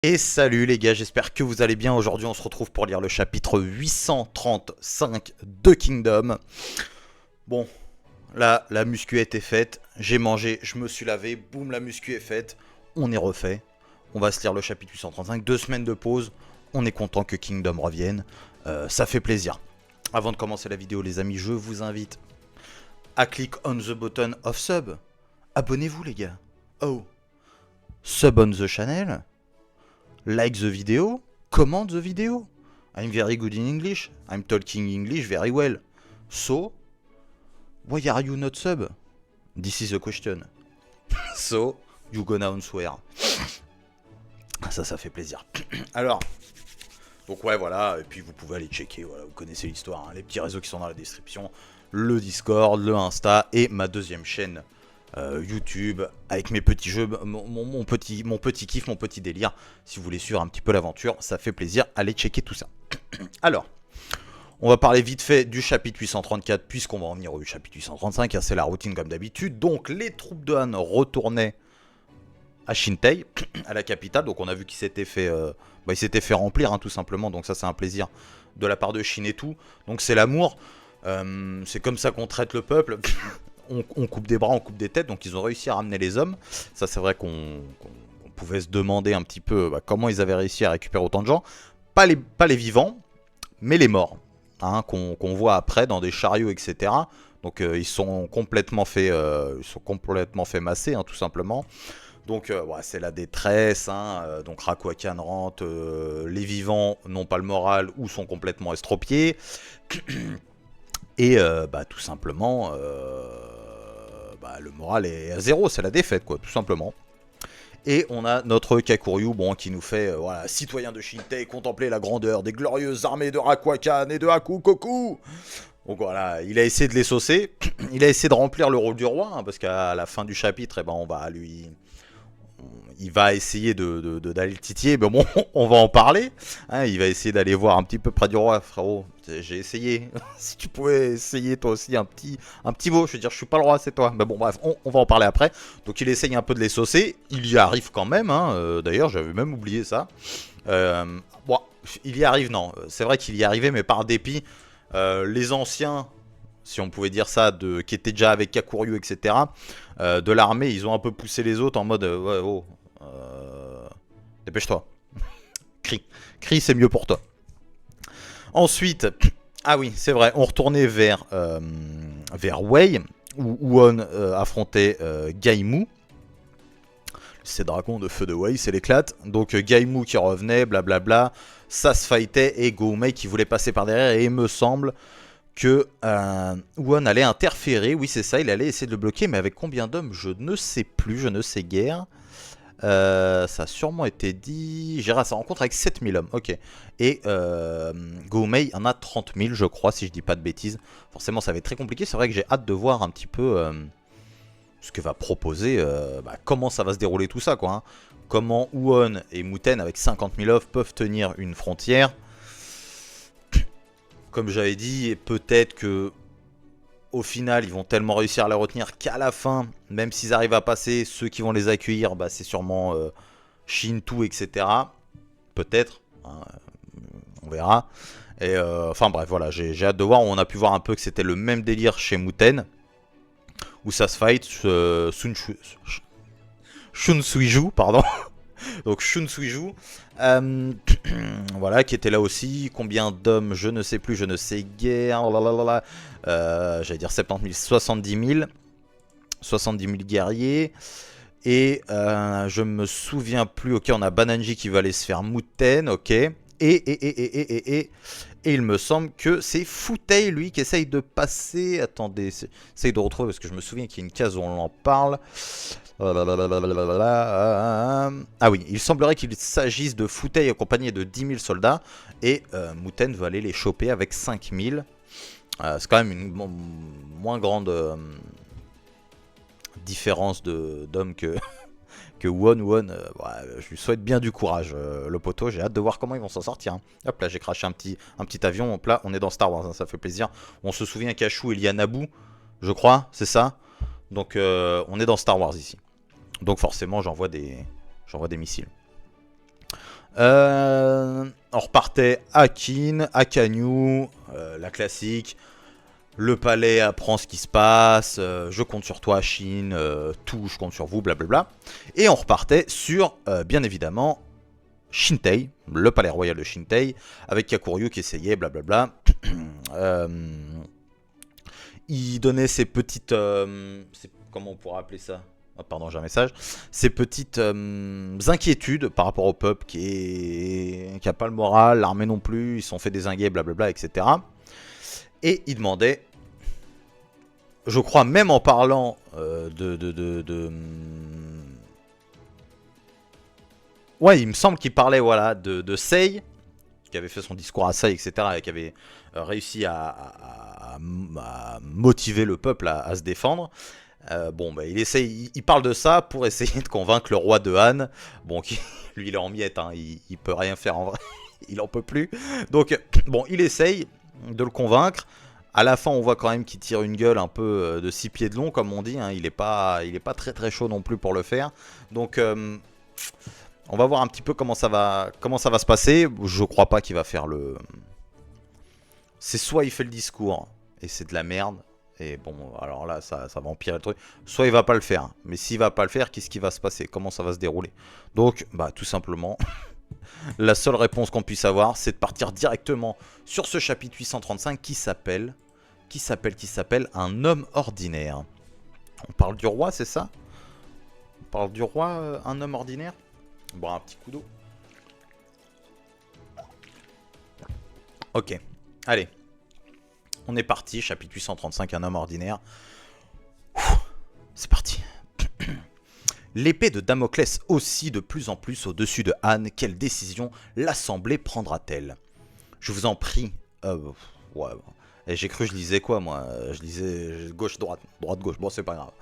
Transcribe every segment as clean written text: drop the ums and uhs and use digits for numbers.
Et salut les gars, j'espère que vous allez bien. Aujourd'hui on se retrouve pour lire le chapitre 835 de Kingdom. Bon, là la muscu a été faite, j'ai mangé, je me suis lavé, boum la muscu est faite, on est refait. On va se lire le chapitre 835, 2 semaines de pause, on est content que Kingdom revienne, ça fait plaisir. Avant de commencer la vidéo les amis, je vous invite à click on the button of sub. Abonnez-vous les gars. Oh, sub on the channel. Like the video, comment the video. I'm very good in English. I'm talking English very well. So, why are you not sub? This is the question. So, you gonna answer. Ça fait plaisir. Alors, donc ouais, voilà. Et puis vous pouvez aller checker, voilà, vous connaissez l'histoire. Hein, les petits réseaux qui sont dans la description. Le Discord, le Insta et ma deuxième chaîne. YouTube, avec mes petits jeux, mon petit kiff, mon petit délire. Si vous voulez suivre un petit peu l'aventure, ça fait plaisir. Allez checker tout ça. Alors, on va parler vite fait du chapitre 834, puisqu'on va en venir au chapitre 835. C'est la routine comme d'habitude. Donc, les troupes de Han retournaient à Shintei, à la capitale. Donc, on a vu qu'il s'était fait, il s'était fait remplir, hein, tout simplement. Donc, ça, c'est un plaisir de la part de Shin et tout. Donc, c'est l'amour. C'est comme ça qu'on traite le peuple. On coupe des bras, on coupe des têtes, donc ils ont réussi à ramener les hommes. Ça c'est vrai qu'on pouvait se demander un petit peu comment ils avaient réussi à récupérer autant de gens. Pas les vivants, mais les morts, hein, qu'on voit après dans des chariots, etc. Donc ils sont complètement fait masser, hein, tout simplement. Donc ouais, c'est la détresse, hein, donc Rakuakan rentre, les vivants n'ont pas le moral ou sont complètement estropiés. Et tout simplement, le moral est à zéro, c'est la défaite, quoi, tout simplement. Et on a notre Kakuryu, bon, qui nous fait, voilà, citoyen de Shintei, contempler la grandeur des glorieuses armées de Rakuakan et de Hakukoku. Donc voilà, il a essayé de les saucer, il a essayé de remplir le rôle du roi, hein, parce qu'à la fin du chapitre, eh ben, il va essayer d'aller le titiller, mais bon, on va en parler. Hein, il va essayer d'aller voir un petit peu près du roi, frérot. J'ai essayé. Si tu pouvais essayer toi aussi un petit mot, je veux dire, je suis pas le roi, c'est toi. Mais bon, bref, on va en parler après. Donc il essaye un peu de les saucer. Il y arrive quand même. Hein. D'ailleurs, j'avais même oublié ça. Bon, il y arrive, non. C'est vrai qu'il y arrivait, mais par dépit. Les anciens, si on pouvait dire ça, qui étaient déjà avec Kakuryu, etc., de l'armée, ils ont un peu poussé les autres en mode ouais, oh, dépêche-toi. Crie, c'est mieux pour toi. Ensuite, ah oui, c'est vrai, on retournait vers Wei, où Won affrontait Gaimu. C'est dragon de feu de Wei, c'est l'éclate. Donc Gaimu qui revenait, blablabla. Ça se fightait et Goumei qui voulait passer par derrière. Et il me semble que Won allait interférer. Oui, c'est ça, il allait essayer de le bloquer. Mais avec combien d'hommes? Je ne sais plus, je ne sais guère. Ça a sûrement été dit. J'irai à sa rencontre avec 7000 hommes. Ok. Et Goumei en a 30 000, je crois, si je dis pas de bêtises. Forcément, ça va être très compliqué. C'est vrai que j'ai hâte de voir un petit peu ce que va proposer. Comment ça va se dérouler tout ça, quoi. Hein. Comment Won et Muten, avec 50 000 hommes, peuvent tenir une frontière. Comme j'avais dit, peut-être que au final, ils vont tellement réussir à la retenir qu'à la fin, même s'ils arrivent à passer, ceux qui vont les accueillir, c'est sûrement Shintu, etc. Peut-être, hein, on verra. Et enfin bref, voilà, j'ai hâte de voir. On a pu voir un peu que c'était le même délire chez Muten, où ça se fight. Shun Suiju, pardon. Donc Shun Suiju, voilà, qui était là aussi. Combien d'hommes, je ne sais plus, je ne sais guère. J'allais dire 70 000, 70 000 guerriers. Et je me souviens plus. Ok, on a Bananji qui va aller se faire Muten. Ok. Et il me semble que c'est Futei, lui, qui essaye de passer. Attendez, essaye de retrouver parce que je me souviens qu'il y a une case où on en parle. Ah oui, il semblerait qu'il s'agisse de Futei accompagné de 10 000 soldats. Et Muten va aller les choper avec 5 000. C'est quand même une moins grande différence d'hommes que Won. Je lui souhaite bien du courage, le poteau. J'ai hâte de voir comment ils vont s'en sortir. Hein. Hop là, j'ai craché un petit avion. Hop là, on est dans Star Wars, hein, ça fait plaisir. On se souvient qu'à Chou, il y a Naboo, je crois, c'est ça. Donc on est dans Star Wars ici. Donc forcément, j'envoie des missiles. On repartait à Qin, à Kanyu, la classique. Le palais apprend ce qui se passe, je compte sur toi, Chine, tout, je compte sur vous, blablabla. Et on repartait sur, bien évidemment, Shintei, le palais royal de Shintei, avec Kakuryu qui essayait, blablabla. Il donnait ses petites... comment on pourrait appeler ça? Oh, pardon, j'ai un message. Ces petites inquiétudes par rapport au peuple qui a pas le moral, l'armée non plus, ils se sont fait dézinguer, blablabla, etc. Et il demandait, je crois même en parlant ouais, il me semble qu'il parlait voilà, de Sei, qui avait fait son discours à Sei, etc. et qui avait réussi à motiver le peuple à se défendre. Bon, bah, il parle de ça pour essayer de convaincre le roi de Han. Bon, lui, il est en miettes, hein, il peut rien faire en vrai, il en peut plus. Donc, bon, il essaye de le convaincre. À la fin, on voit quand même qu'il tire une gueule un peu de 6 pieds de long, comme on dit. Hein. Il est pas très très chaud non plus pour le faire. Donc, on va voir un petit peu comment ça va se passer. Je crois pas qu'il va faire le... C'est soit il fait le discours et c'est de la merde. Et bon, alors là, ça va empirer le truc. Soit il va pas le faire. Mais s'il va pas le faire, qu'est-ce qui va se passer? Comment ça va se dérouler? Donc, bah, tout simplement, la seule réponse qu'on puisse avoir, c'est de partir directement sur ce chapitre 835 qui s'appelle Un homme ordinaire. On parle du roi, c'est ça? On parle du roi, un homme ordinaire? Bon, un petit coup d'eau. Ok, allez. On est parti, chapitre 835, un homme ordinaire. C'est parti. L'épée de Damoclès oscille de plus en plus au-dessus de Han. Quelle décision l'Assemblée prendra-t-elle? Je vous en prie. Ouais. Et j'ai cru que je lisais quoi moi? Je lisais gauche-droite, droite-gauche. Bon, c'est pas grave.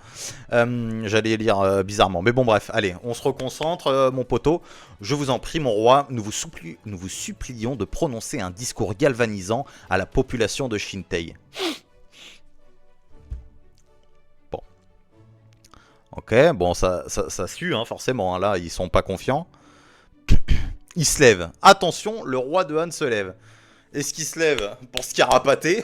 J'allais lire bizarrement. Mais bon, bref, allez, on se reconcentre, mon poteau. Je vous en prie, mon roi, nous vous supplions de prononcer un discours galvanisant à la population de Shintei. Bon. Ok, bon, ça sue, hein, forcément. Hein, là, ils sont pas confiants. Il se lève. Attention, le roi de Han se lève. Est-ce qu'il se lève pour se carapater?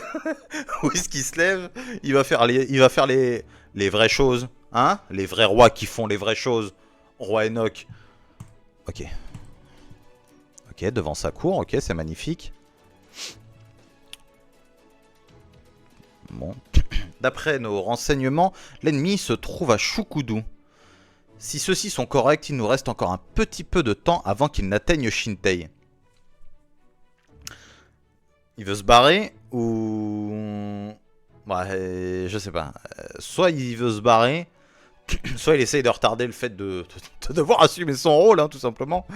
Ou est-ce qu'il se lève? Il va faire les vraies choses. Hein? Les vrais rois qui font les vraies choses. Roi Enoch. Ok. Ok, devant sa cour. Ok, c'est magnifique. Bon. D'après nos renseignements, l'ennemi se trouve à Shukudu. Si ceux-ci sont corrects, il nous reste encore un petit peu de temps avant qu'il n'atteigne Shintei. Il veut se barrer ou... Ouais, je sais pas. Soit il veut se barrer, soit il essaye de retarder le fait de devoir assumer son rôle, hein, tout simplement.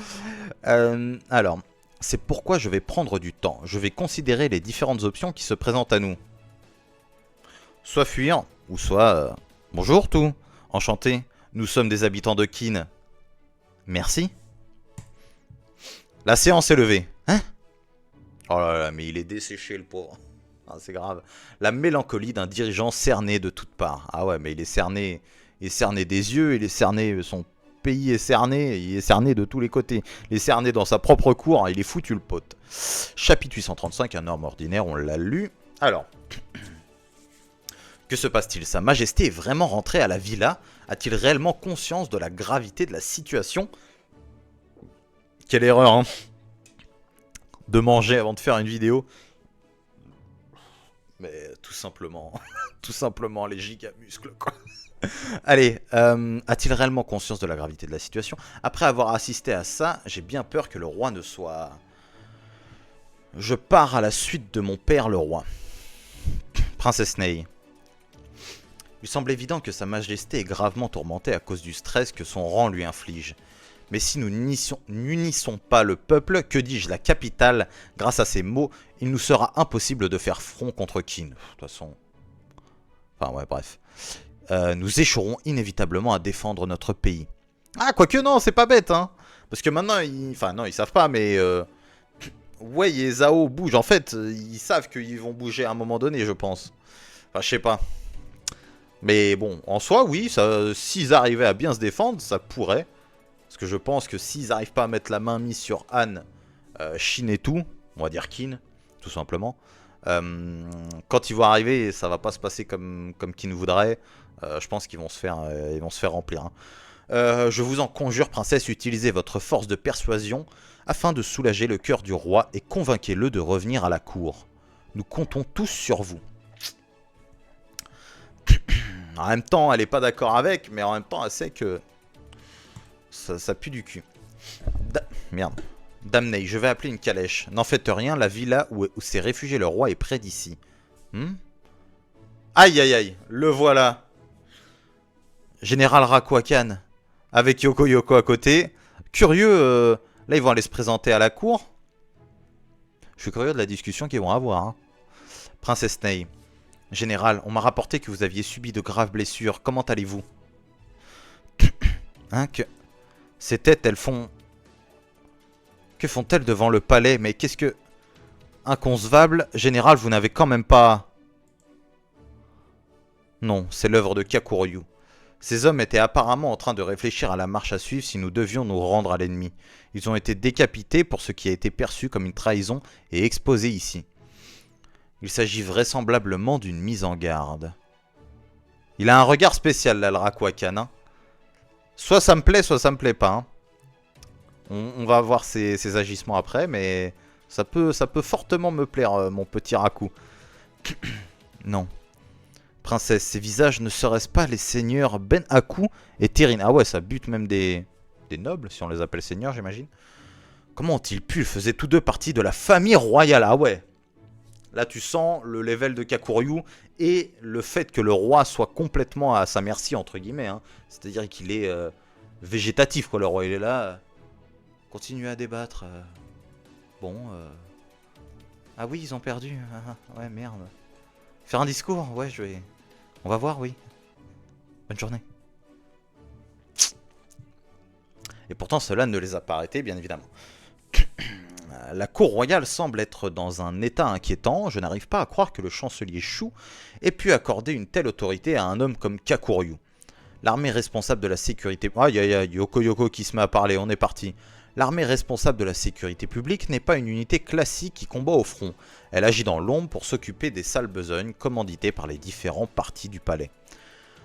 Alors, c'est pourquoi je vais prendre du temps. Je vais considérer les différentes options qui se présentent à nous. Soit fuir, ou soit... Bonjour tout, enchanté. Nous sommes des habitants de Qin. Merci. La séance est levée. Hein? Oh là là, mais il est desséché le pauvre. Ah, c'est grave. La mélancolie d'un dirigeant cerné de toutes parts. Ah ouais, mais il est cerné des yeux, il est cerné, son pays est cerné, il est cerné de tous les côtés. Il est cerné dans sa propre cour, il est foutu le pote. Chapitre 835, un homme ordinaire, on l'a lu. Alors, que se passe-t-il? Sa Majesté est vraiment rentrée à la villa? A-t-il réellement conscience de la gravité de la situation? Quelle erreur, hein, de manger avant de faire une vidéo. Mais tout simplement les giga muscles, quoi. Allez, a-t-il réellement conscience de la gravité de la situation? Après avoir assisté à ça, j'ai bien peur que le roi ne soit... Je pars à la suite de mon père le roi. Princesse Nei. Il semble évident que sa majesté est gravement tourmentée à cause du stress que son rang lui inflige. Mais si nous n'unissons pas le peuple, que dis-je, la capitale, grâce à ces mots, il nous sera impossible de faire front contre Qin. De toute façon... Enfin ouais, bref. Nous échouerons inévitablement à défendre notre pays. Ah, quoique non, c'est pas bête, hein. Parce que maintenant, enfin non, ils savent pas, mais... Wei et Zhao bougent. En fait, ils savent qu'ils vont bouger à un moment donné, je pense. Enfin, je sais pas. Mais bon, en soi, oui, s'ils arrivaient à bien se défendre, ça pourrait... Parce que je pense que s'ils n'arrivent pas à mettre la main mise sur Han, Shin et tout, on va dire Kin, tout simplement, quand ils vont arriver, ça va pas se passer comme Kin voudrait. Je pense qu'ils vont se faire, remplir. Hein. Je vous en conjure, princesse, utilisez votre force de persuasion afin de soulager le cœur du roi et convainquez-le de revenir à la cour. Nous comptons tous sur vous. En même temps, elle est pas d'accord avec, mais en même temps, elle sait que ça pue du cul. Merde. Damnei, je vais appeler une calèche. N'en faites rien, la villa où s'est réfugié le roi est près d'ici. Aïe aïe aïe, le voilà. Général Rakwakan, avec Yoko Yoko à côté. Curieux, là ils vont aller se présenter à la cour. Je suis curieux de la discussion qu'ils vont avoir. Hein. Princesse Ney. Général, on m'a rapporté que vous aviez subi de graves blessures. Comment allez-vous? Hein, que... Ces têtes, elles font... Que font-elles devant le palais? Mais qu'est-ce que... Inconcevable. Général, vous n'avez quand même pas... Non, c'est l'œuvre de Kakuryu. Ces hommes étaient apparemment en train de réfléchir à la marche à suivre si nous devions nous rendre à l'ennemi. Ils ont été décapités pour ce qui a été perçu comme une trahison et exposés ici. Il s'agit vraisemblablement d'une mise en garde. Il a un regard spécial là, le Rakwakan. Hein. Soit ça me plaît, soit ça me plaît pas. Hein. On va voir ses agissements après, mais ça peut fortement me plaire, mon petit Raku. Non. Princesse, ces visages ne seraient-ce pas les seigneurs Ben Haku et Terrine? Ah ouais, ça bute même des nobles, si on les appelle seigneurs, j'imagine. Comment ont-ils pu? Ils faisaient tous deux partie de la famille royale. Ah ouais. Là, tu sens le level de Kakuryu et le fait que le roi soit complètement à sa merci, entre guillemets. Hein. C'est-à-dire qu'il est végétatif, quoi. Le roi, il est là. Continuez à débattre. Bon. Ah oui, ils ont perdu. Ah, ouais, merde. Faire un discours? Ouais, je vais... On va voir, oui. Bonne journée. Et pourtant, cela ne les a pas arrêtés, bien évidemment. La cour royale semble être dans un état inquiétant. Je n'arrive pas à croire que le chancelier Shu ait pu accorder une telle autorité à un homme comme Kakuryu. L'armée responsable de la sécurité... Aïe aïe aïe, Yoko Yoko qui se met à parler, on est parti. L'armée responsable de la sécurité publique n'est pas une unité classique qui combat au front. Elle agit dans l'ombre pour s'occuper des sales besognes commanditées par les différents partis du palais.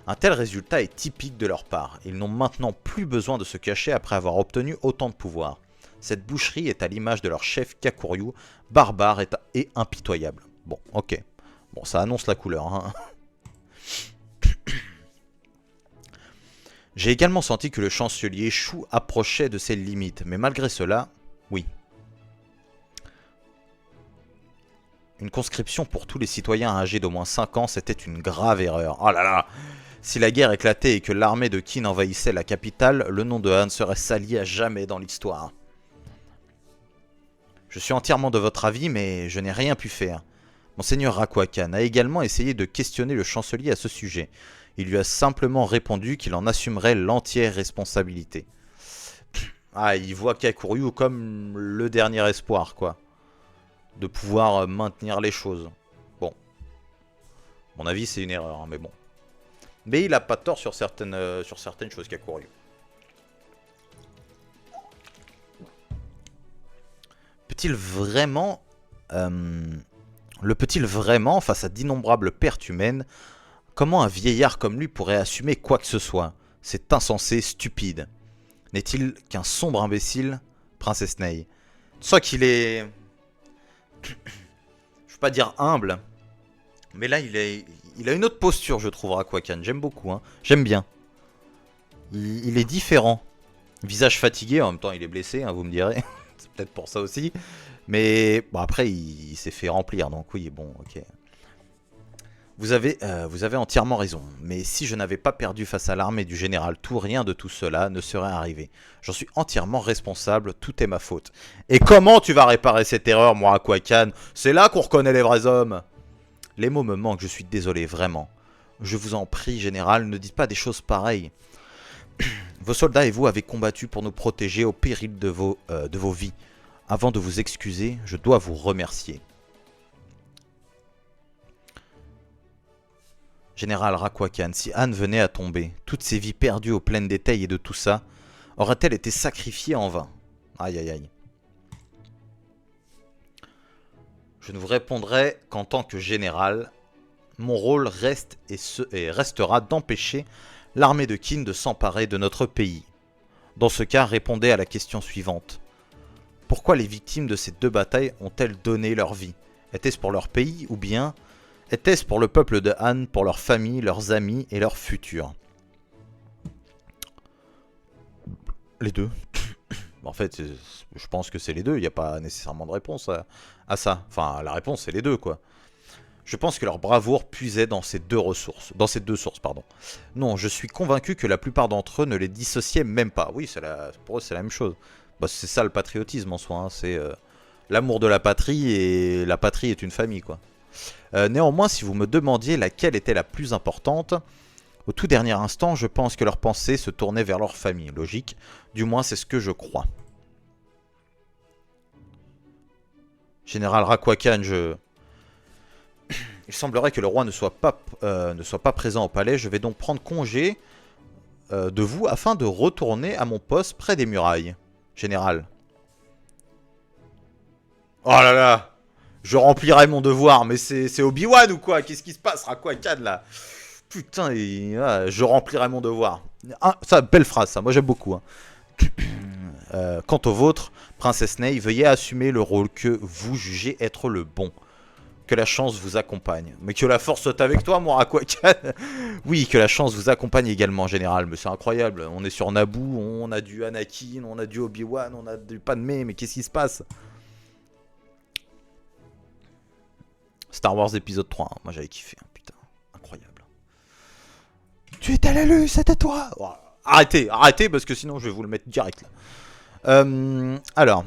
Un tel résultat est typique de leur part. Ils n'ont maintenant plus besoin de se cacher après avoir obtenu autant de pouvoir. Cette boucherie est à l'image de leur chef Kakuryu, barbare et impitoyable. Bon, ok. Bon, ça annonce la couleur. Hein. J'ai également senti que le chancelier Shu approchait de ses limites, mais malgré cela, oui. Une conscription pour tous les citoyens âgés d'au moins 5 ans, c'était une grave erreur. Oh là là! Si la guerre éclatait et que l'armée de Qin envahissait la capitale, le nom de Han serait sali à jamais dans l'histoire. Je suis entièrement de votre avis, mais je n'ai rien pu faire. Monseigneur Rakwakan a également essayé de questionner le chancelier à ce sujet. Il lui a simplement répondu qu'il en assumerait l'entière responsabilité. Ah, il voit Kakuryu comme le dernier espoir, quoi. De pouvoir maintenir les choses. Bon. À mon avis, c'est une erreur, hein, mais bon. Mais il a pas tort sur certaines choses, Kakuryu. Peut-il vraiment... le peut-il vraiment, face à d'innombrables pertes humaines, comment un vieillard comme lui pourrait assumer quoi que ce soit? C'est insensé, stupide. N'est-il qu'un sombre imbécile? Princesse Ney. Soit qu'il est... Je veux pas dire humble, mais là il a une autre posture, je trouve, Rakwakan. J'aime beaucoup, hein. J'aime bien. Il est différent. Visage fatigué, en même temps il est blessé, hein, vous me direz. C'est peut-être pour ça aussi. Mais bon, après il s'est fait remplir, donc oui, bon, ok. Vous avez entièrement raison, mais si je n'avais pas perdu face à l'armée du général Tout, rien de tout cela ne serait arrivé. J'en suis entièrement responsable, tout est ma faute. Et comment tu vas réparer cette erreur, moi, Rakwakan? C'est là qu'on reconnaît les vrais hommes. Les mots me manquent, je suis désolé, vraiment. Je vous en prie, général, ne dites pas des choses pareilles. Vos soldats et vous avez combattu pour nous protéger au péril de vos vies. Avant de vous excuser, je dois vous remercier. Général Rakwakan, si Han venait à tomber, toutes ces vies perdues aux plaines d'étail et de tout ça, Aurait-elle été sacrifiée en vain? Aïe aïe aïe. Je ne vous répondrai qu'en tant que général, mon rôle reste et restera d'empêcher l'armée de Qin de s'emparer de notre pays. Dans ce cas, répondez à la question suivante. Pourquoi les victimes de ces deux batailles ont-elles donné leur vie? Était-ce pour leur pays ou bien était-ce pour le peuple de Han, pour leur famille, leurs amis et leur futur? Les deux. En fait, je pense que c'est les deux. Il n'y a pas nécessairement de réponse à ça. Enfin, la réponse, c'est les deux, quoi. Je pense que leur bravoure puisait dans ces deux ressources. Dans ces deux sources, pardon. Non, je suis convaincu que la plupart d'entre eux ne les dissociaient même pas. Oui, pour eux, c'est la même chose. Bah, c'est ça le patriotisme en soi. Hein. C'est l'amour de la patrie et la patrie est une famille, quoi. Néanmoins, si vous me demandiez laquelle était la plus importante, au tout dernier instant, je pense que leurs pensées se tournaient vers leur famille. Logique, du moins c'est ce que je crois. Général Rakwakan, il semblerait que le roi ne soit pas présent au palais. Je vais donc prendre congé de vous afin de retourner à mon poste près des murailles. Général. Oh là là! Je remplirai mon devoir, mais c'est Obi-Wan ou quoi? Qu'est-ce qui se passe? Rakwakan là? Putain, je remplirai mon devoir. Ah, ça, belle phrase, ça. Moi, j'aime beaucoup. Hein. Quant au vôtre, Princesse Ney, veuillez assumer le rôle que vous jugez être le bon. Que la chance vous accompagne. Mais que la force soit avec toi, mon Rakwakan. Oui, que la chance vous accompagne également, général. Mais c'est incroyable. On est sur Naboo, on a du Anakin, on a du Obi-Wan, on a du Padmé. Mais qu'est-ce qui se passe? Star Wars épisode 3. Hein. Moi, j'avais kiffé. Hein. Putain, incroyable. Tu es à la lue, c'est à toi. Oh, arrêtez, arrêtez, parce que sinon je vais vous le mettre direct là. Alors.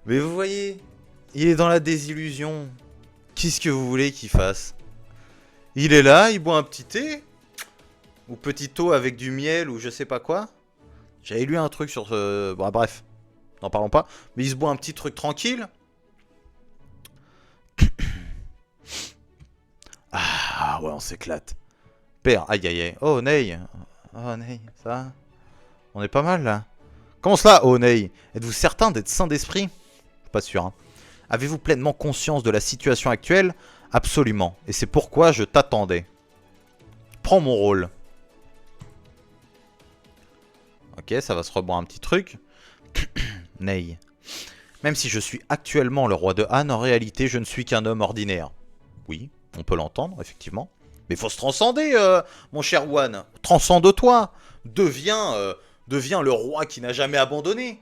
Mais vous voyez, il est dans la désillusion. Qu'est-ce que vous voulez qu'il fasse? Il est là, il boit un petit thé. Ou petit eau avec du miel ou je sais pas quoi. J'avais lu un truc sur ce... Bon, bref, n'en parlons pas. Mais il se boit un petit truc tranquille. Ah ouais, on s'éclate. Père, aïe aïe aïe. Oh Ney. Oh Ney, ça va? On est pas mal là. Comment cela, oh Ney? Êtes-vous certain d'être sain d'esprit? Pas sûr. Hein. Avez-vous pleinement conscience de la situation actuelle? Absolument. Et c'est pourquoi je t'attendais. Prends mon rôle. Ok, ça va se reboire un petit truc. Ney. Même si je suis actuellement le roi de Han, en réalité, je ne suis qu'un homme ordinaire. Oui, on peut l'entendre, effectivement. Mais faut se transcender, mon cher Wan. Transcende-toi. Deviens le roi qui n'a jamais abandonné.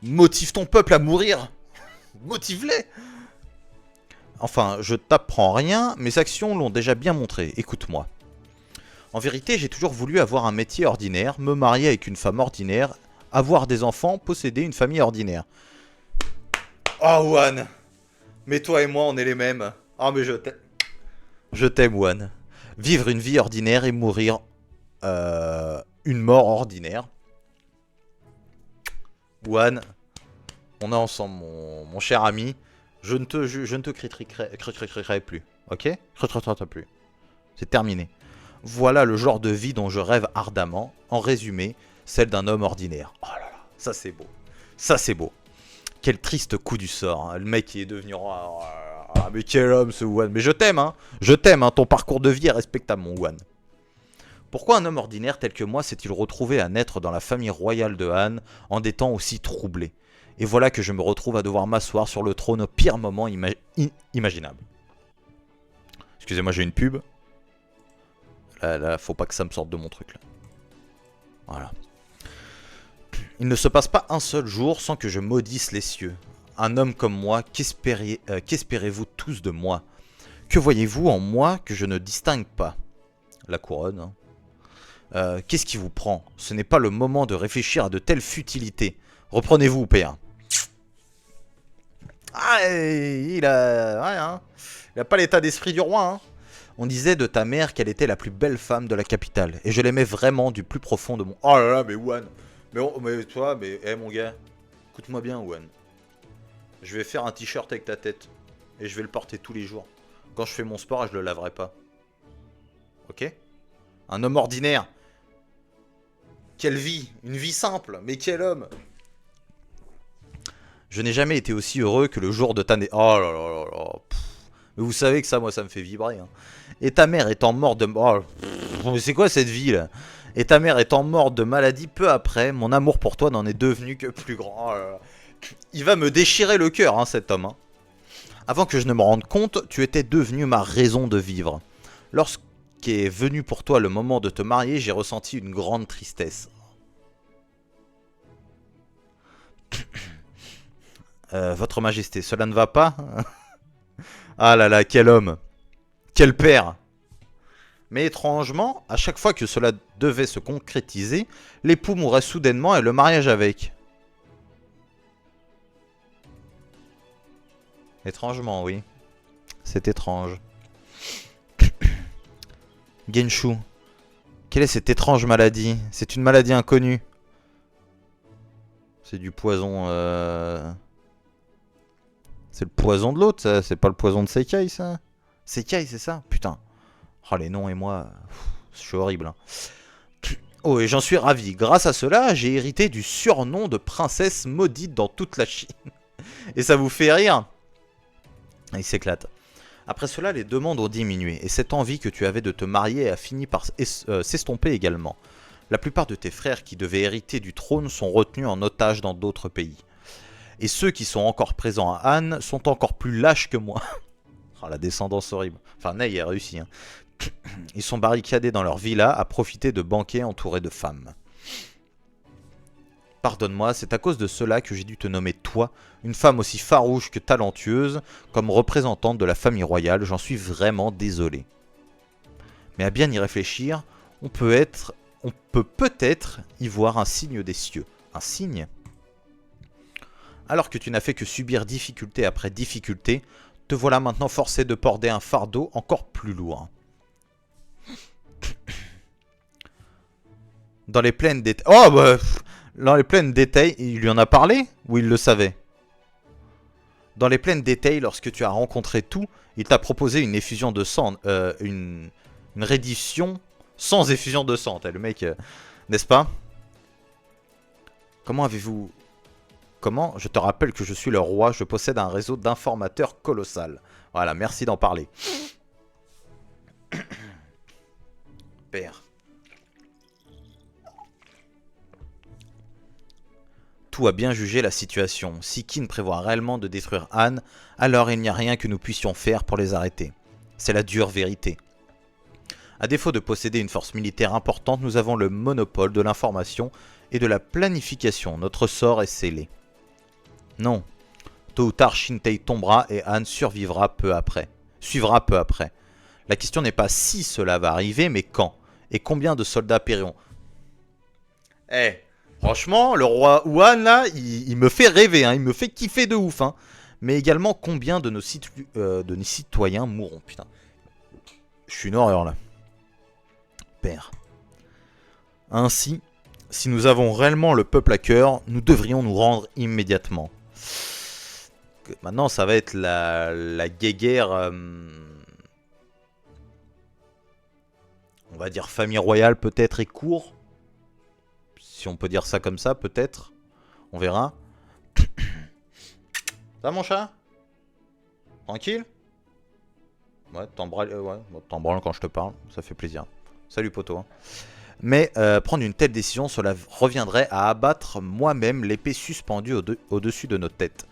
Motive ton peuple à mourir. Motive-les. Enfin, je t'apprends rien, mes actions l'ont déjà bien montré. Écoute-moi. En vérité, j'ai toujours voulu avoir un métier ordinaire, me marier avec une femme ordinaire, avoir des enfants, posséder une famille ordinaire. Oh, Wan. Mais toi et moi, on est les mêmes. Oh, mais je t'aime. Je t'aime, Wan. Vivre une vie ordinaire et mourir une mort ordinaire. Wan, on est ensemble, mon cher ami. Je ne te critiquerai plus. Ok? Plus. C'est terminé. Voilà le genre de vie dont je rêve ardemment. En résumé, celle d'un homme ordinaire. Oh là là, ça c'est beau. Ça c'est beau. Quel triste coup du sort. Hein. Le mec qui est devenu roi. Ah, mais quel homme ce Wan. Mais je t'aime, hein. Je t'aime, hein. Ton parcours de vie est respectable, mon Wan. Pourquoi un homme ordinaire tel que moi s'est-il retrouvé à naître dans la famille royale de Han en des temps aussi troublés? Et voilà que je me retrouve à devoir m'asseoir sur le trône au pire moment imaginable. Excusez-moi, j'ai une pub. Là, faut pas que ça me sorte de mon truc, là. Voilà. Il ne se passe pas un seul jour sans que je maudisse les cieux. Un homme comme moi, qu'espérez-vous tous de moi? Que voyez-vous en moi que je ne distingue pas? La couronne, hein. Qu'est-ce qui vous prend? Ce n'est pas le moment de réfléchir à de telles futilités. Reprenez-vous, P1. Ah, il a... Ouais, hein. Il a pas l'état d'esprit du roi, hein. On disait de ta mère qu'elle était la plus belle femme de la capitale. Et je l'aimais vraiment du plus profond de mon... Oh là là, mais Wan. Mais toi, mais... Eh, mon gars. Écoute-moi bien, Wan. Je vais faire un t-shirt avec ta tête. Et je vais le porter tous les jours. Quand je fais mon sport, je le laverai pas. Ok? Un homme ordinaire. Quelle vie. Une vie simple. Mais quel homme. Je n'ai jamais été aussi heureux que le jour de ta naissance. Oh là là là là. Mais vous savez que ça, moi, ça me fait vibrer. Hein. Et ta mère étant morte de... Oh, mais c'est quoi cette vie, là? Et ta mère étant morte de maladie peu après, mon amour pour toi n'en est devenu que plus grand. Oh là là. Il va me déchirer le cœur, hein, cet homme. Hein. Avant que je ne me rende compte, tu étais devenu ma raison de vivre. Lorsqu'est venu pour toi le moment de te marier, j'ai ressenti une grande tristesse. Votre Majesté, cela ne va pas? Ah là là, quel homme. Quel père. Mais étrangement, à chaque fois que cela devait se concrétiser, l'époux mourait soudainement et le mariage avec. Étrangement, oui. C'est étrange. Genshu, quelle est cette étrange maladie? C'est une maladie inconnue. C'est du poison... C'est le poison de l'autre, ça. C'est pas le poison de Sekai, ça. Sekai, c'est ça? Putain. Oh, les noms et moi... Je suis horrible. Hein. Oh, et j'en suis ravi. Grâce à cela, j'ai hérité du surnom de princesse maudite dans toute la Chine. Et ça vous fait rire? Il s'éclate. Après cela, les demandes ont diminué, et cette envie que tu avais de te marier a fini par s'estomper également. La plupart de tes frères qui devaient hériter du trône sont retenus en otage dans d'autres pays. Et ceux qui sont encore présents à Han sont encore plus lâches que moi. Oh, la descendance horrible. Enfin, Ney a réussi. Hein. Ils sont barricadés dans leur villa à profiter de banquets entourés de femmes. Pardonne-moi, c'est à cause de cela que j'ai dû te nommer toi, une femme aussi farouche que talentueuse, comme représentante de la famille royale, j'en suis vraiment désolé. Mais à bien y réfléchir, on peut peut-être y voir un signe des cieux. Un signe? Alors que tu n'as fait que subir difficulté après difficulté, te voilà maintenant forcé de porter un fardeau encore plus lourd. Dans les plaines d'été... Oh bah... Dans les plaines d'été, il lui en a parlé? Ou il le savait? Dans les plaines d'été, lorsque tu as rencontré tout, il t'a proposé une effusion de sang... une reddition sans effusion de sang. T'as le mec... N'est-ce pas? Comment avez-vous... Comment? Je te rappelle que je suis le roi, je possède un réseau d'informateurs colossal. Voilà, merci d'en parler. Père. Tout a bien jugé la situation. Si Qin prévoit réellement de détruire Han, alors il n'y a rien que nous puissions faire pour les arrêter. C'est la dure vérité. À défaut de posséder une force militaire importante, nous avons le monopole de l'information et de la planification. Notre sort est scellé. Non. Tôt ou tard, Shin'Tei tombera et Han survivra peu après. Suivra peu après. La question n'est pas si cela va arriver, mais quand. Et combien de soldats périront. Eh, franchement, le roi Huan, là, il me fait rêver, hein, il me fait kiffer de ouf. Hein. Mais également, combien de nos citoyens mourront. Putain. Je suis une horreur, là. Père. Ainsi, si nous avons réellement le peuple à cœur, nous devrions nous rendre immédiatement. Maintenant, ça va être la guéguerre... on va dire famille royale peut-être et cour. Si on peut dire ça comme ça, peut-être. On verra. Ça va mon chat? Tranquille? Ouais, t'en branles quand je te parle. Ça fait plaisir. Salut poto. Hein. Mais prendre une telle décision, cela reviendrait à abattre moi-même l'épée suspendue au-dessus de nos têtes.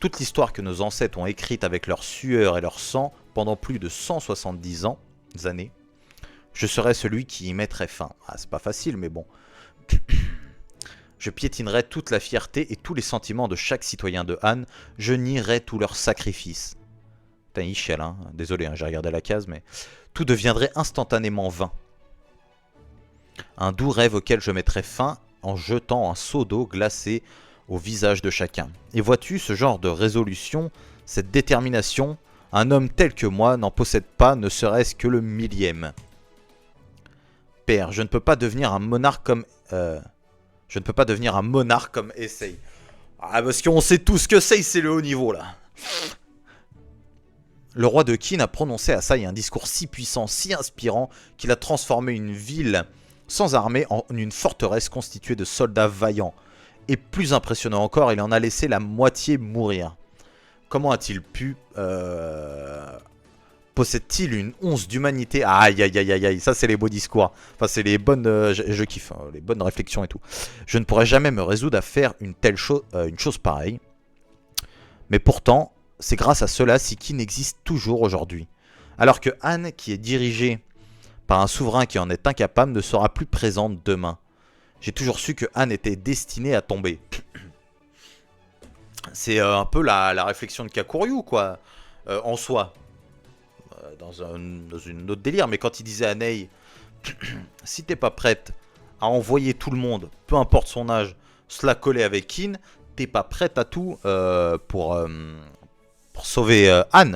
Toute l'histoire que nos ancêtres ont écrite avec leur sueur et leur sang pendant plus de 170 années, je serais celui qui y mettrait fin. Ah, c'est pas facile, mais bon. Je piétinerais toute la fierté et tous les sentiments de chaque citoyen de Han. Je nierais tous leurs sacrifices. Putain, il chiale, hein. Désolé, hein, j'ai regardé la case, mais... Tout deviendrait instantanément vain. Un doux rêve auquel je mettrais fin en jetant un seau d'eau glacée au visage de chacun. Et vois-tu, ce genre de résolution, cette détermination, un homme tel que moi n'en possède pas, ne serait-ce que le millième. Père, je ne peux pas devenir un monarque comme... je ne peux pas devenir un monarque comme Issei. Ah, parce qu'on sait tous que c'est le haut niveau, là. Le roi de Qin a prononcé à Sai un discours si puissant, si inspirant, qu'il a transformé une ville sans armée en une forteresse constituée de soldats vaillants. Et plus impressionnant encore, il en a laissé la moitié mourir. Comment a-t-il pu... Possède-t-il une once d'humanité? Aïe, aïe, aïe, aïe, aïe, ça c'est les beaux discours. Enfin, c'est les bonnes... je kiffe, hein, les bonnes réflexions et tout. Je ne pourrais jamais me résoudre à faire une chose pareille. Mais pourtant, c'est grâce à cela si Qin existe toujours aujourd'hui. Alors que Han, qui est dirigée par un souverain qui en est incapable, ne sera plus présente demain. J'ai toujours su que Han était destiné à tomber. C'est un peu la réflexion de Kakuryu, quoi, en soi. Dans une autre délire, mais quand il disait à Ney, si t'es pas prête à envoyer tout le monde, peu importe son âge, se la coller avec Qin, t'es pas prête à tout pour sauver Han.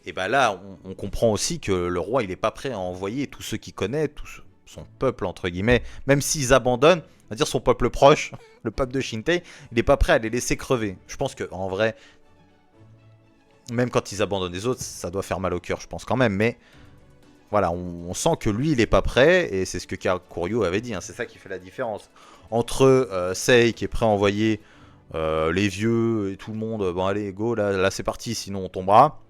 Et bah là, on comprend aussi que le roi, il est pas prêt à envoyer tous ceux qu'il connaît, tout son peuple, entre guillemets, même s'ils abandonnent, on va dire son peuple proche, le peuple de Shintai, il est pas prêt à les laisser crever. Je pense qu'en vrai, même quand ils abandonnent les autres, ça doit faire mal au cœur, je pense quand même, mais voilà, on sent que lui, il est pas prêt, et c'est ce que Kakuryu avait dit, hein, c'est ça qui fait la différence. Entre Sei, qui est prêt à envoyer les vieux et tout le monde, bon allez, go, là c'est parti, sinon on tombera.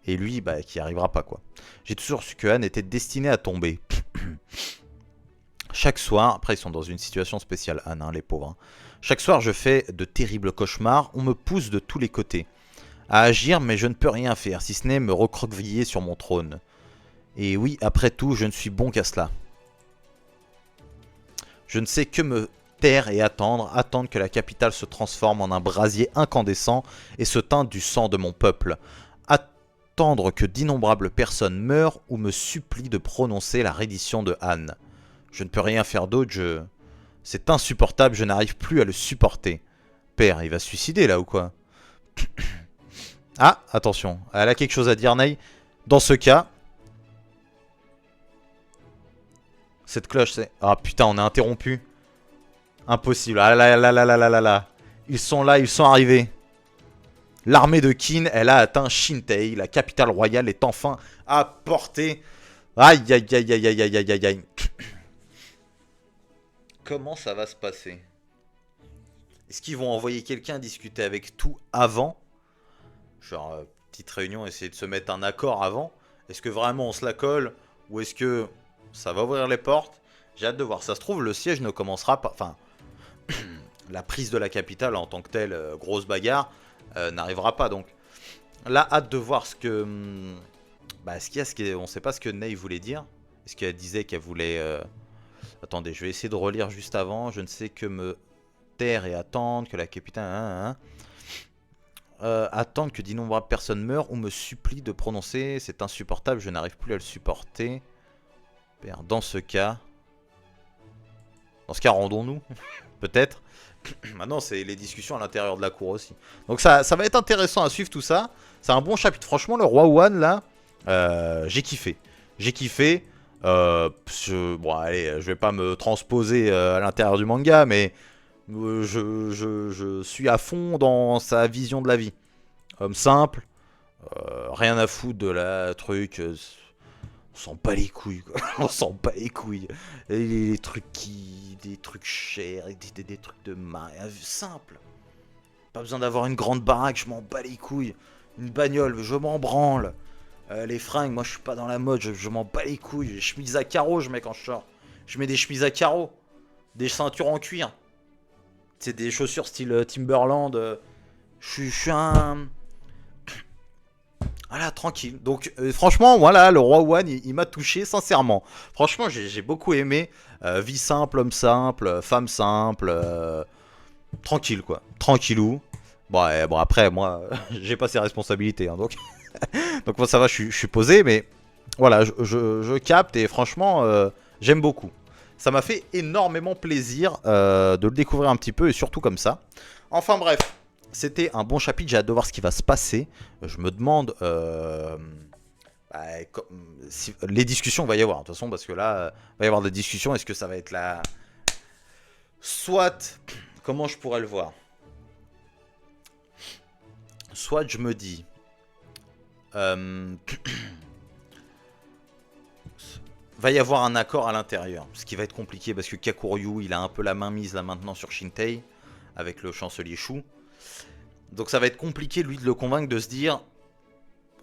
Et lui, bah, qui arrivera pas, quoi. J'ai toujours su que Han était destiné à tomber. Chaque soir, après ils sont dans une situation spéciale, Han, hein, les pauvres. Hein. Chaque soir, je fais de terribles cauchemars, on me pousse de tous les côtés. À agir, mais je ne peux rien faire, si ce n'est me recroqueviller sur mon trône. Et oui, après tout, je ne suis bon qu'à cela. Je ne sais que me taire et attendre que la capitale se transforme en un brasier incandescent et se teinte du sang de mon peuple. Attendre que d'innombrables personnes meurent ou me supplient de prononcer la reddition de Han. Je ne peux rien faire d'autre, C'est insupportable, je n'arrive plus à le supporter. Père, il va se suicider là ou quoi? Ah, attention, elle a quelque chose à dire, Ney. Dans ce cas... Cette cloche, c'est... Ah putain, on est interrompu. Impossible. Ah là là là là là là là. Ils sont là, ils sont arrivés. L'armée de Qin, elle a atteint Shintai. La capitale royale est enfin à portée. Aïe aïe aïe aïe aïe aïe aïe aïe. Comment ça va se passer? Est-ce qu'ils vont envoyer quelqu'un discuter avec tout avant? Genre, petite réunion, essayer de se mettre un accord avant. Est-ce que vraiment on se la colle? Ou est-ce que ça va ouvrir les portes? J'ai hâte de voir. Ça se trouve, le siège ne commencera pas... Enfin, la prise de la capitale en tant que telle, grosse bagarre, n'arrivera pas. Donc là, hâte de voir ce que... Bah, on sait pas ce que Ney voulait dire. Est-ce qu'elle disait qu'elle voulait... Attendez, je vais essayer de relire juste avant. Je ne sais que me taire et attendre que la capitale... attendre que d'innombrables personnes meurent ou me supplient de prononcer. C'est insupportable, je n'arrive plus à le supporter. Dans ce cas, rendons-nous. Peut-être. Maintenant, c'est les discussions à l'intérieur de la cour aussi. Donc ça va être intéressant à suivre tout ça. C'est un bon chapitre. Franchement, le roi Wan, là, j'ai kiffé. J'ai kiffé. Bon, allez, je vais pas me transposer à l'intérieur du manga, mais je suis à fond dans sa vision de la vie. Homme simple, rien à foutre de la truc... on s'en bat les couilles, quoi. On s'en bat les couilles. Et des trucs chers, des trucs de mariage simple. Pas besoin d'avoir une grande baraque, je m'en bats les couilles. Une bagnole, je m'en branle. Les fringues, moi je suis pas dans la mode, je m'en bats les couilles. Les chemises à carreaux, je mets quand je sors. Je mets des chemises à carreaux. Des ceintures en cuir. C'est des chaussures style Timberland. Je suis un... Voilà, tranquille. Donc, franchement, voilà, le roi Wan, il m'a touché, sincèrement. Franchement, j'ai beaucoup aimé. Vie simple, homme simple, femme simple. Tranquille, quoi. Tranquillou. Bon, bon après, moi, j'ai pas ces responsabilités. Hein, donc, donc, moi, ça va, je suis posé. Mais voilà, je capte et franchement, j'aime beaucoup. Ça m'a fait énormément plaisir de le découvrir un petit peu et surtout comme ça. Enfin, bref. C'était un bon chapitre, j'ai hâte de voir ce qui va se passer. Je me demande si, les discussions, il va y avoir de toute façon, parce que là, il va y avoir des discussions. Est-ce que ça va être là? Soit, comment je pourrais le voir? Soit je me dis, va y avoir un accord à l'intérieur. Ce qui va être compliqué parce que Kakuryu, il a un peu la main mise là maintenant sur Shintei. Avec le chancelier Shu. Donc ça va être compliqué lui de le convaincre de se dire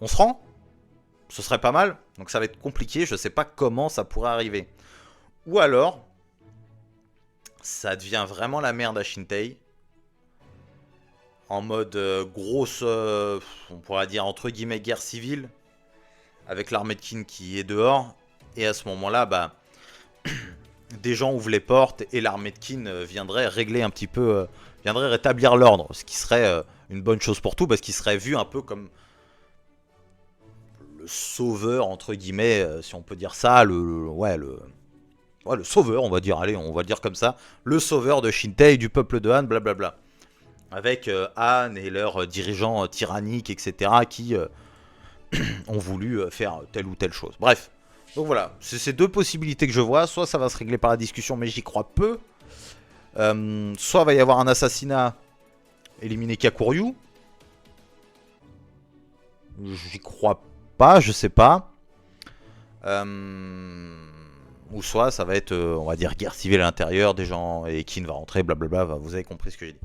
on se rend. Ce serait pas mal. Donc ça va être compliqué. Je sais pas comment ça pourrait arriver. Ou alors ça devient vraiment la merde à Shintei. En mode grosse, on pourrait dire entre guillemets guerre civile. Avec l'armée de Qin qui est dehors. Et à ce moment-là, bah, des gens ouvrent les portes et l'armée de Qin viendrait régler un petit peu, viendrait rétablir l'ordre. Ce qui serait une bonne chose pour tout parce qu'il serait vu un peu comme le sauveur, entre guillemets, si on peut dire ça. Le sauveur, on va dire, allez, on va le dire comme ça. Le sauveur de Shintei, du peuple de Han, blablabla. Avec Han et leurs dirigeants tyranniques, etc. qui ont voulu faire telle ou telle chose. Bref. Donc voilà, c'est ces deux possibilités que je vois. Soit ça va se régler par la discussion, mais j'y crois peu. Soit va y avoir un assassinat, éliminer Kakuryu. J'y crois pas, je sais pas. Ou soit ça va être, on va dire, guerre civile à l'intérieur, des gens, et Qin va rentrer, blablabla, vous avez compris ce que j'ai dit.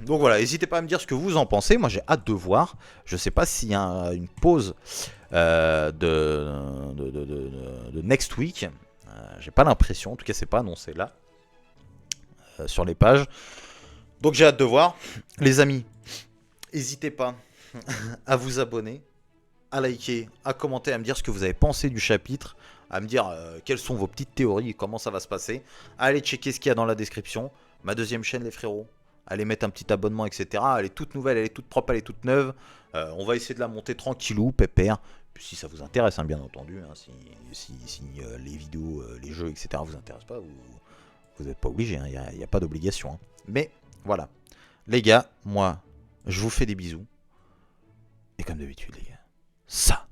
Donc voilà, n'hésitez pas à me dire ce que vous en pensez, moi j'ai hâte de voir. Je sais pas s'il y a une pause de next week. J'ai pas l'impression, en tout cas c'est pas annoncé là, sur les pages. Donc j'ai hâte de voir. Les amis, n'hésitez pas à vous abonner, à liker, à commenter, à me dire ce que vous avez pensé du chapitre, à me dire quelles sont vos petites théories et comment ça va se passer. Allez checker ce qu'il y a dans la description. Ma deuxième chaîne les frérots. Allez mettre un petit abonnement, etc. Elle est toute nouvelle, elle est toute propre, elle est toute neuve. On va essayer de la monter tranquillou, pépère. Puis si ça vous intéresse, hein, bien entendu. Hein, si les vidéos, les jeux, etc. vous intéressent pas, vous n'êtes pas obligé. Il n'y a pas d'obligation. Hein. Mais voilà. Les gars, moi, je vous fais des bisous. Et comme d'habitude, les gars, ça,